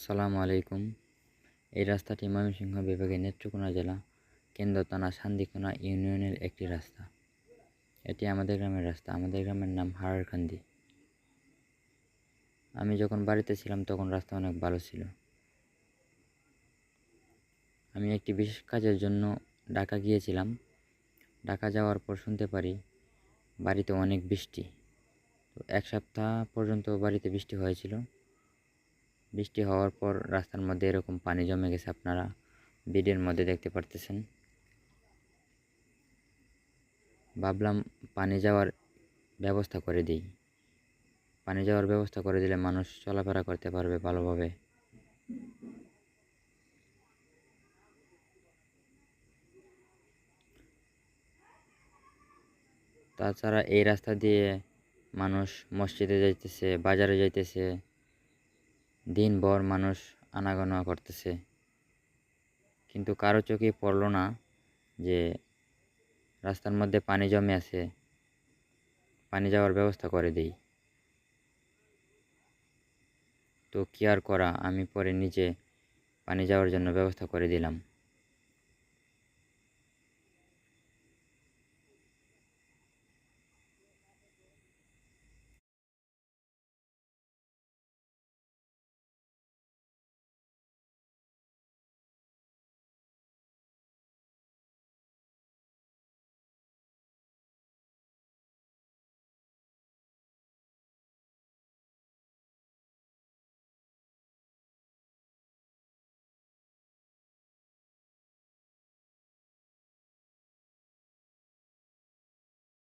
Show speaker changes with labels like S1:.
S1: আসসালামু আলাইকুম। এই রাস্তাটি ময়মনসিংহ বিভাগের নেত্রকোনা জেলা কেন্দ্র থানা সান্দিকোনা ইউনিয়নের একটি রাস্তা। এটি আমাদের গ্রামের রাস্তা। আমাদের গ্রামের নাম হারারকান্দি। আমি যখন বাড়িতে ছিলাম তখন রাস্তা অনেক ভালো ছিল। আমি একটি বিশেষ কাজের জন্য ঢাকা গিয়েছিলাম। ঢাকা যাওয়ার পর শুনতে পারি বাড়িতে অনেক বৃষ্টি। তো এক সপ্তাহ পর্যন্ত বাড়িতে বৃষ্টি হয়েছিল। বৃষ্টি হওয়ার পর রাস্তার মধ্যে এরকম পানি জমে গেছে, আপনারা ভিডিওর মধ্যে দেখতে পারতেছেন। ভাবলাম পানি যাওয়ার ব্যবস্থা করে দিই। পানি যাওয়ার ব্যবস্থা করে দিলে মানুষ চলাফেরা করতে পারবে ভালোভাবে। তাছাড়া এই রাস্তা দিয়ে মানুষ মসজিদে যাইতেছে, বাজারে যাইতেছে, দিনভর মানুষ আনাগোনা করতেছে, কিন্তু কারো চোখে পড়লো না যে রাস্তার মধ্যে পানি জমে আছে, পানি যাওয়ার ব্যবস্থা করে দিই। তো কি আর করা, আমি পরে নিজে পানি যাওয়ার জন্য ব্যবস্থা করে দিলাম।